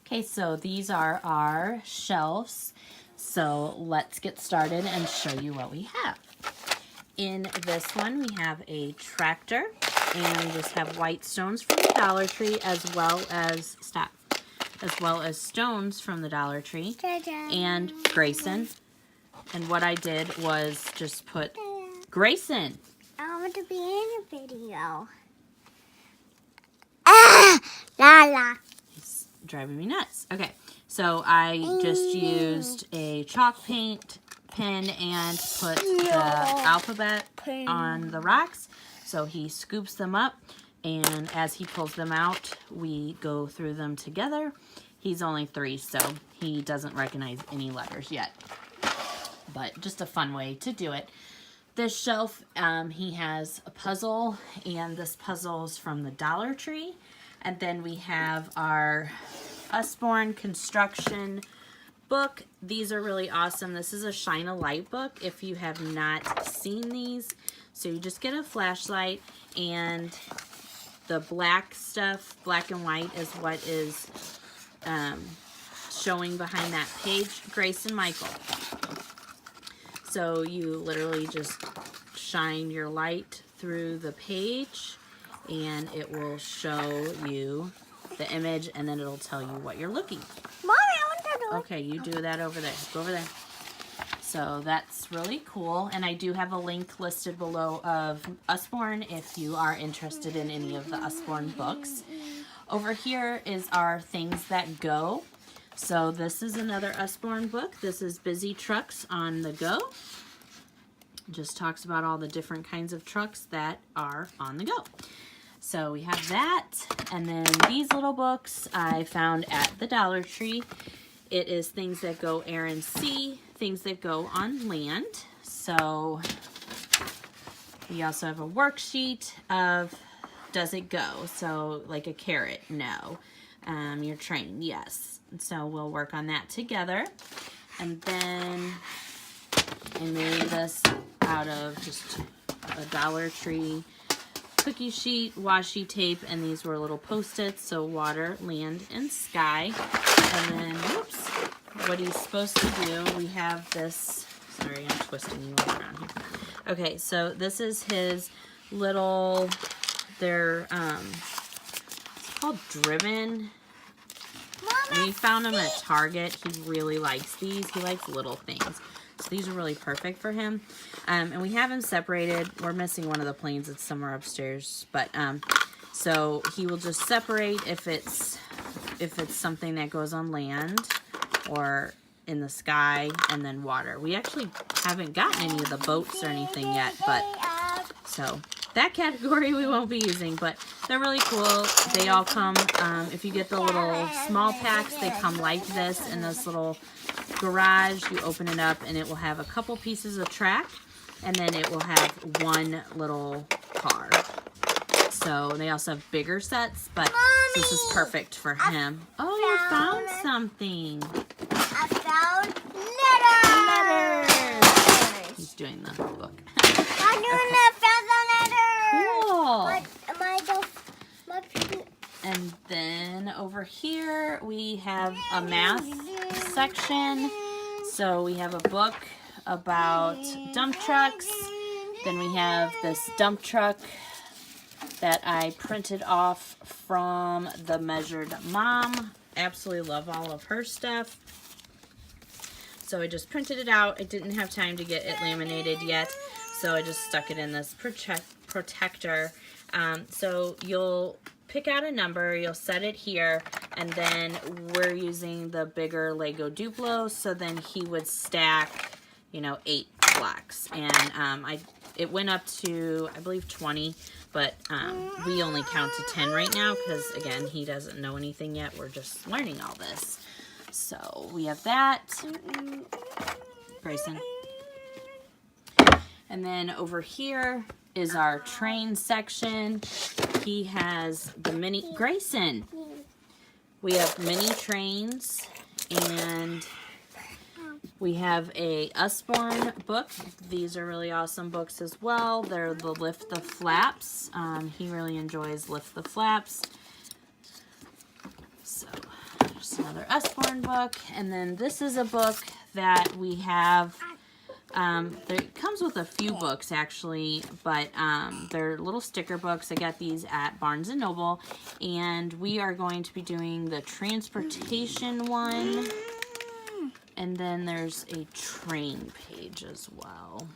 Okay, so these are our shelves. So let's get started and show you what we have. In this one, we have a tractor, and we just have white stones from the Dollar Tree, as well as stones from the Dollar Tree, and Grayson. And what I did was just put Grayson. I want to be in a video. Ah, la. He's driving me nuts. Okay, so I just used a chalk paint pen and put the alphabet on the rocks. So he scoops them up, and as he pulls them out, we go through them together. He's only 3, so he doesn't recognize any letters yet. But just a fun way to do it. This shelf, he has a puzzle, and this puzzle is from the Dollar Tree. And then we have our Usborne construction book. These are really awesome. This is a Shine a Light book if you have not seen these. So you just get a flashlight, and the black stuff, black and white, is what is showing behind that page. Grace and Michael. So you literally just shine your light through the page, and it will show you the image, and then it'll tell you what you're looking. Mommy, I want to do it. Okay, you do that over there. Go over there. So that's really cool, and I do have a link listed below of Usborne if you are interested in any of the Usborne books. Over here is our Things That Go. So this is another Usborne book. This is Busy Trucks on the Go. It just talks about all the different kinds of trucks that are on the go. So we have that, and then these little books I found at the Dollar Tree. It is Things That Go Air and Sea, Things That Go on Land. So we also have a worksheet of does it go? So like a carrot, no. Your train, yes. So we'll work on that together. And then I made this out of just a Dollar Tree cookie sheet, washi tape, and these were little Post-its, so water, land, and sky. And then, whoops, what he's supposed to do, we have this, sorry, I'm twisting you all around here. Okay, so this is his little, they're, it's called Driven. We found them at Target. He really likes these. He likes little things. So these are really perfect for him. And we have him separated. We're missing one of the planes. It's somewhere upstairs. But so he will just separate if it's something that goes on land or in the sky, and then water. We actually haven't gotten any of the boats or anything yet, but so that category we won't be using, but they're really cool. They all come, if you get the little small packs, they come like this in this little garage. You open it up, and it will have a couple pieces of track, and then it will have one little car. So they also have bigger sets, but this is perfect for him. Oh, you found something. I found letters. He's doing the book. I'm doing the letters. Cool. And then over here we have a math section. So we have a book about dump trucks. Then we have this dump truck that I printed off from the Measured Mom. Absolutely love all of her stuff. So I just printed it out. I didn't have time to get it laminated yet, so I just stuck it in this protector. So you'll pick out a number, you'll set it here, and then we're using the bigger Lego Duplo, so then he would stack, 8 blocks. And it went up to, I believe, 20, but we only count to 10 right now because, again, he doesn't know anything yet. We're just learning all this. So we have that. Grayson. And then over here is our train section. He has the mini, Grayson. We have mini trains, and we have a Usborne book. These are really awesome books as well. They're the Lift the Flaps. He really enjoys Lift the Flaps. So Just another Usborne book. And then this is a book that we have. It comes with a few books actually, but they're little sticker books. I got these at Barnes & Noble, and we are going to be doing the transportation one, and then there's a train page as well.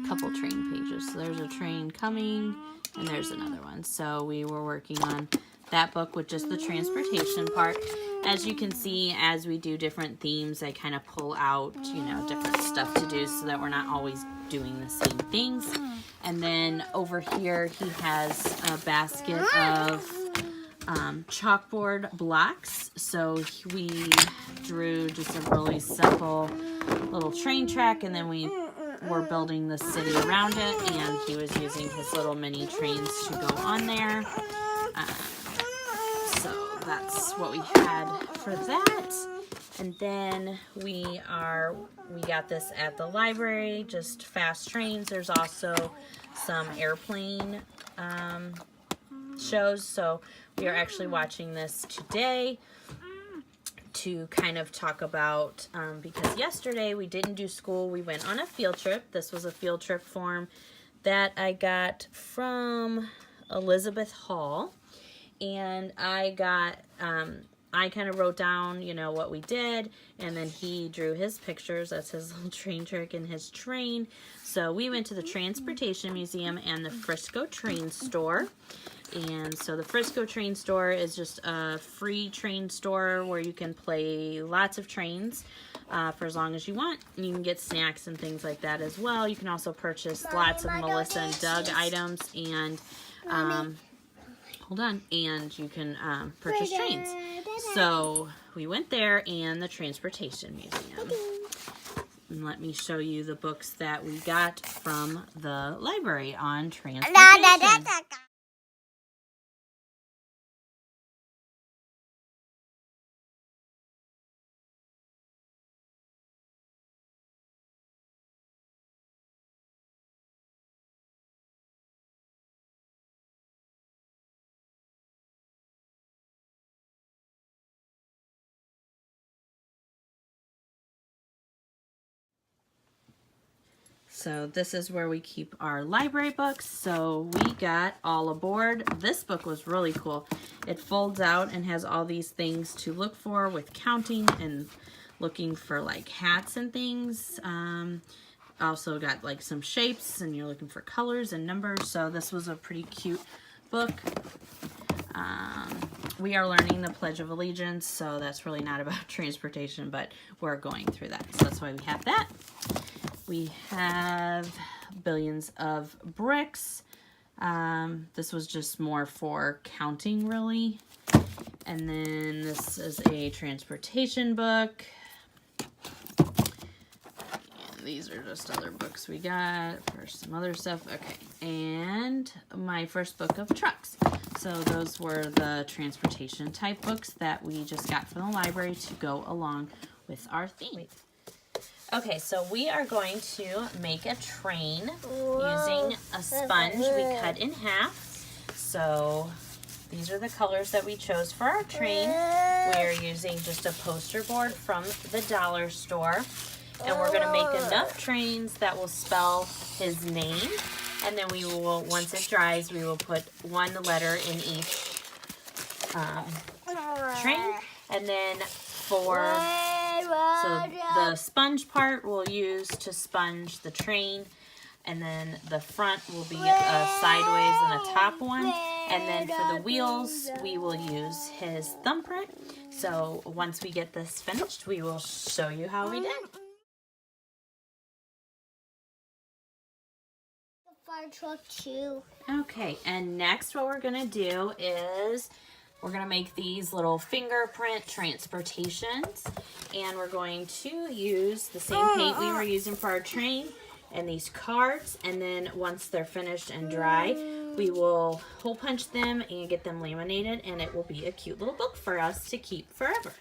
A couple train pages. So there's a train coming, and there's another one. So we were working on that book with just the transportation part. As you can see, as we do different themes, I kind of pull out, you know, different stuff to do so that we're not always doing the same things. And then over here, he has a basket of chalkboard blocks. So we drew just a really simple little train track, and then we were building the city around it, and he was using his little mini trains to go on there. So that's what we had for that. And then we got this at the library, just fast trains. There's also some airplane shows. So we are actually watching this today to kind of talk about, because yesterday we didn't do school. We went on a field trip. This was a field trip form that I got from Elizabeth Hall. And I got, I kind of wrote down, you know, what we did, and then he drew his pictures. That's his little train trick and his train. So we went to the Transportation Museum and the Frisco Train Store. And so the Frisco Train Store is just a free train store where you can play lots of trains for as long as you want. And you can get snacks and things like that as well. You can also purchase lots of Melissa and Doug items, and hold on, and you can purchase trains. So we went there, and the Transportation Museum. And let me show you the books that we got from the library on transportation. So this is where we keep our library books. So we got All Aboard. This book was really cool. It folds out and has all these things to look for with counting and looking for like hats and things. Also got like some shapes, and you're looking for colors and numbers. So this was a pretty cute book. We are learning the Pledge of Allegiance, so that's really not about transportation, but we're going through that. So that's why we have that. We have Billions of Bricks. This was just more for counting, really. And then this is a transportation book. And these are just other books we got for some other stuff. Okay, and my first book of trucks. So those were the transportation type books that we just got from the library to go along with our theme. Okay, so we are going to make a train using a sponge we cut in half. So these are the colors that we chose for our train. We're using just a poster board from the dollar store. And we're going to make enough trains that will spell his name. And then we will, once it dries, we will put one letter in each train. And then so the sponge part we'll use to sponge the train, and then the front will be a sideways and a top one, and then for the wheels we will use his thumbprint. So once we get this finished, we will show you how we did. Fire truck too. Okay, and next what we're gonna do is we're going to make these little fingerprint transportations, and we're going to use the same paint we were using for our train and these cards, and then once they're finished and dry, we will hole punch them and get them laminated, and it will be a cute little book for us to keep forever.